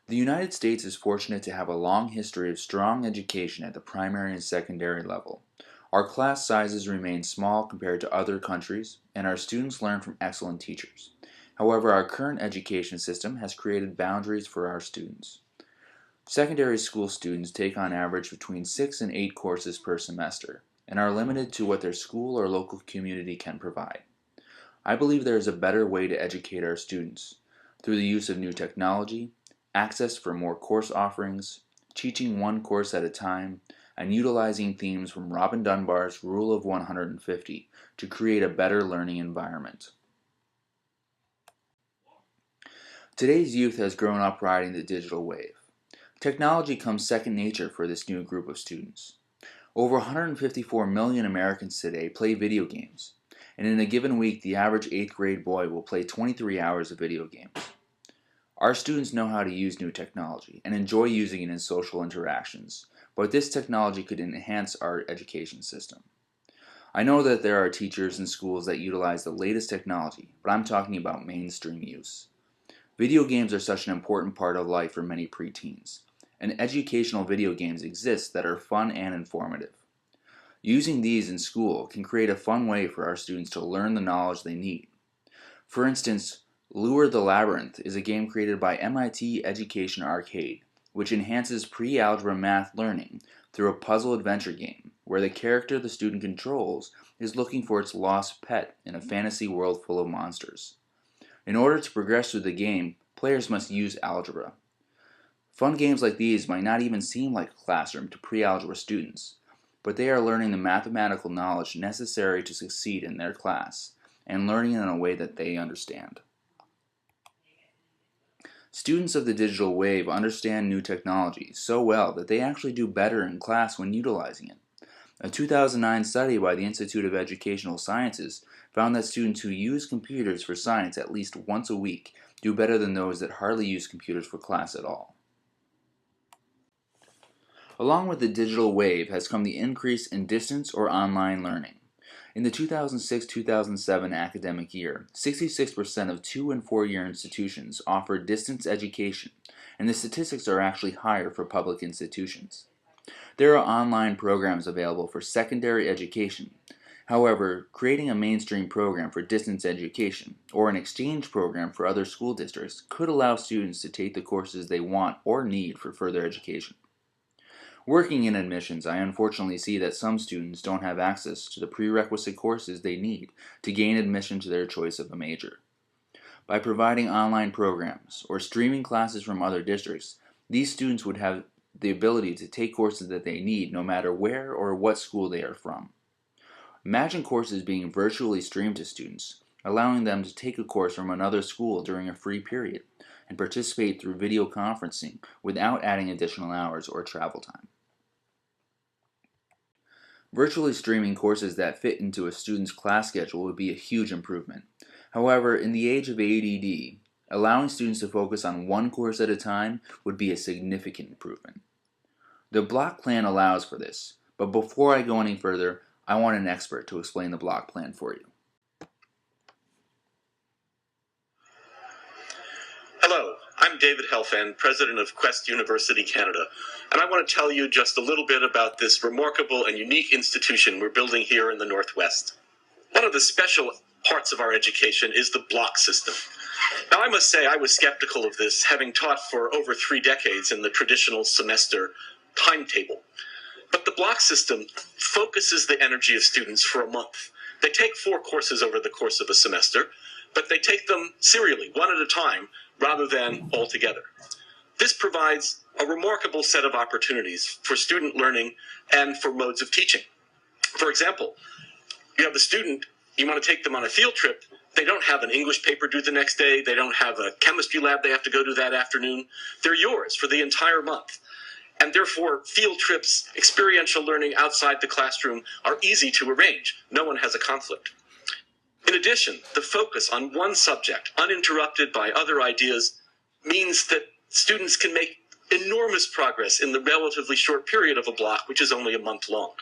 The United States is fortunate to have a long history of strong education at the primary and secondary level. Our class sizes remain small compared to other countries, and our students learn from excellent teachers. However, our current education system has created boundaries for our students. Secondary school students take on average between 6 and 8 courses per semester, and are limited to what their school or local community can provide. I believe there is a better way to educate our students through the use of new technology, access for more course offerings, teaching one course at a time, and utilizing themes from Robin Dunbar's Rule of 150 to create a better learning environment. Today's youth has grown up riding the digital wave. Technology comes second nature for this new group of students. Over 154 million Americans today play video games, and in a given week the average 8th grade boy will play 23 hours of video games. Our students know how to use new technology and enjoy using it in social interactions, but this technology could enhance our education system. I know that there are teachers and schools that utilize the latest technology, but I'm talking about mainstream use. Video games are such an important part of life for many preteens, and educational video games exist that are fun and informative. Using these in school can create a fun way for our students to learn the knowledge they need. For instance, Lure the Labyrinth is a game created by MIT Education Arcade, which enhances pre-algebra math learning through a puzzle adventure game, where the character the student controls is looking for its lost pet in a fantasy world full of monsters. In order to progress through the game, players must use algebra. Fun games like these might not even seem like a classroom to pre-algebra students, but they are learning the mathematical knowledge necessary to succeed in their class, and learning in a way that they understand. Students of the digital wave understand new technology so well that they actually do better in class when utilizing it. A 2009 study by the Institute of Educational Sciences found that students who use computers for science at least once a week do better than those that hardly use computers for class at all. Along with the digital wave has come the increase in distance or online learning. In the 2006-2007 academic year, 66% of 2- and 4-year institutions offered distance education, and the statistics are actually higher for public institutions. There are online programs available for secondary education. However, creating a mainstream program for distance education, or an exchange program for other school districts, could allow students to take the courses they want or need for further education. Working in admissions, I unfortunately see that some students don't have access to the prerequisite courses they need to gain admission to their choice of a major. By providing online programs or streaming classes from other districts, these students would have the ability to take courses that they need no matter where or what school they are from. Imagine courses being virtually streamed to students, allowing them to take a course from another school during a free period and participate through video conferencing without adding additional hours or travel time. Virtually streaming courses that fit into a student's class schedule would be a huge improvement. However, in the age of ADD, allowing students to focus on one course at a time would be a significant improvement. The block plan allows for this, but before I go any further, I want an expert to explain the block plan for you. Hello, I'm David Helfand, president of Quest University Canada, and I want to tell you just a little bit about this remarkable and unique institution we're building here in the Northwest. One of the special parts of our education is the block system. Now, I must say I was skeptical of this, having taught for over 3 decades in the traditional semester timetable. But the block system focuses the energy of students for a month. They take 4 courses over the course of a semester, but they take them serially, one at a time, rather than all together. This provides a remarkable set of opportunities for student learning and for modes of teaching. For example, you have the student, you want to take them on a field trip, they don't have an English paper due the next day, they don't have a chemistry lab they have to go to that afternoon. They're yours for the entire month. And therefore, field trips, experiential learning outside the classroom are easy to arrange. No one has a conflict. In addition, the focus on one subject, uninterrupted by other ideas, means that students can make enormous progress in the relatively short period of a block, which is only a month long.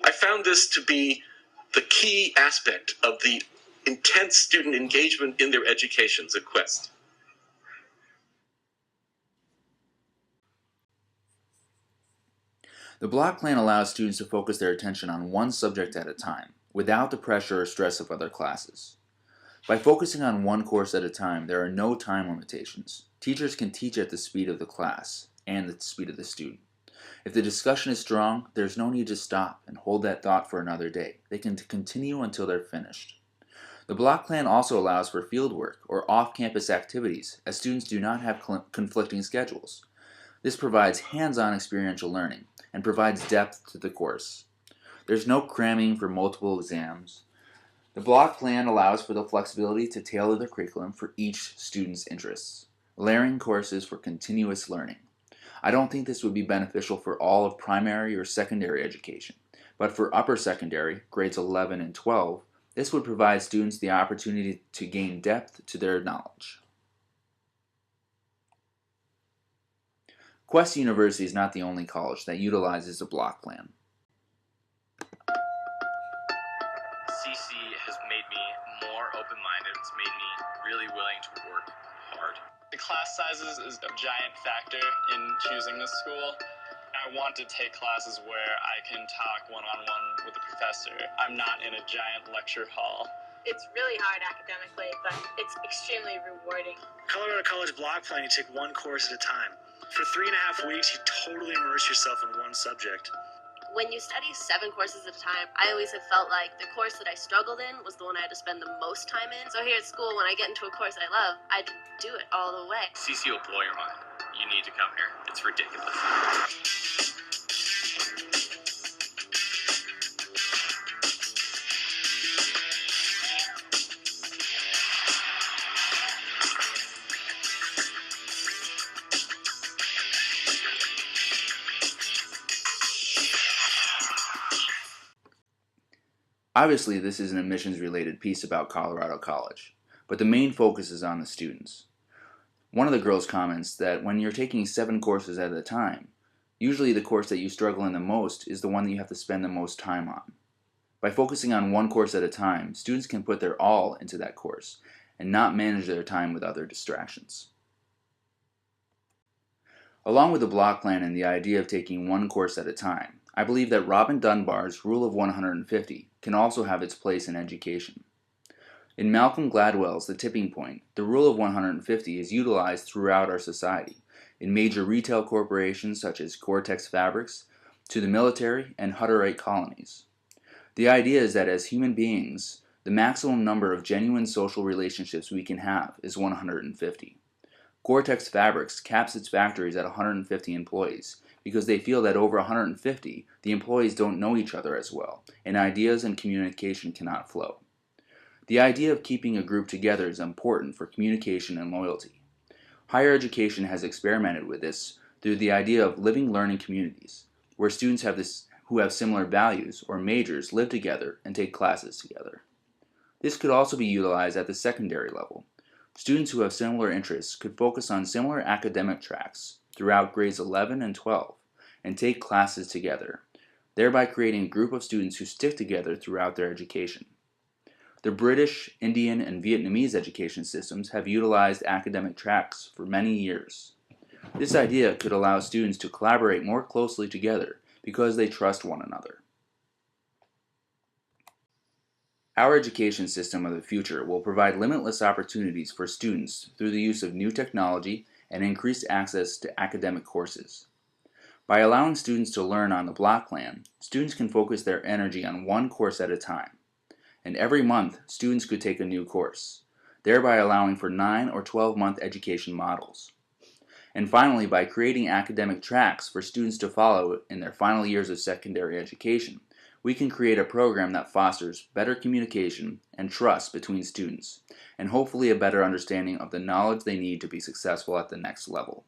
I found this to be the key aspect of the intense student engagement in their educations at Quest. The block plan allows students to focus their attention on one subject at a time, without the pressure or stress of other classes. By focusing on one course at a time, there are no time limitations. Teachers can teach at the speed of the class and the speed of the student. If the discussion is strong, there's no need to stop and hold that thought for another day. They can continue until they're finished. The block plan also allows for fieldwork or off-campus activities, as students do not have conflicting schedules. This provides hands-on experiential learning and provides depth to the course. There's no cramming for multiple exams. The block plan allows for the flexibility to tailor the curriculum for each student's interests, layering courses for continuous learning. I don't think this would be beneficial for all of primary or secondary education, but for upper secondary, grades 11 and 12, this would provide students the opportunity to gain depth to their knowledge. Quest University is not the only college that utilizes a block plan. CC has made me more open-minded. It's made me really willing to work hard. The class sizes is a giant factor in choosing this school. I want to take classes where I can talk one-on-one with the professor. I'm not in a giant lecture hall. It's really hard academically, but it's extremely rewarding. Colorado College block plan, you take one course at a time. For 3.5 weeks, you totally immerse yourself in one subject. When you study 7 courses at a time, I always have felt like the course that I struggled in was the one I had to spend the most time in. So here at school, when I get into a course I love, I do it all the way. CC will blow your mind. You need to come here. It's ridiculous. Obviously, this is an admissions-related piece about Colorado College, but the main focus is on the students. One of the girls comments that when you're taking 7 courses at a time, usually the course that you struggle in the most is the one that you have to spend the most time on. By focusing on one course at a time, students can put their all into that course and not manage their time with other distractions. Along with the block plan and the idea of taking one course at a time, I believe that Robin Dunbar's Rule of 150 can also have its place in education. In Malcolm Gladwell's The Tipping Point, the Rule of 150 is utilized throughout our society, in major retail corporations such as Gore-Tex Fabrics, to the military and Hutterite colonies. The idea is that as human beings, the maximum number of genuine social relationships we can have is 150. Gore-Tex Fabrics caps its factories at 150 employees because they feel that over 150, the employees don't know each other as well, and ideas and communication cannot flow. The idea of keeping a group together is important for communication and loyalty. Higher education has experimented with this through the idea of living learning communities, where students who have similar values or majors live together and take classes together. This could also be utilized at the secondary level. Students who have similar interests could focus on similar academic tracks throughout grades 11 and 12 and take classes together, thereby creating a group of students who stick together throughout their education. The British, Indian, and Vietnamese education systems have utilized academic tracks for many years. This idea could allow students to collaborate more closely together because they trust one another. Our education system of the future will provide limitless opportunities for students through the use of new technology and increased access to academic courses. By allowing students to learn on the block plan, students can focus their energy on one course at a time. And every month, students could take a new course, thereby allowing for 9 or 12-month education models. And finally, by creating academic tracks for students to follow in their final years of secondary education, we can create a program that fosters better communication and trust between students, and hopefully a better understanding of the knowledge they need to be successful at the next level.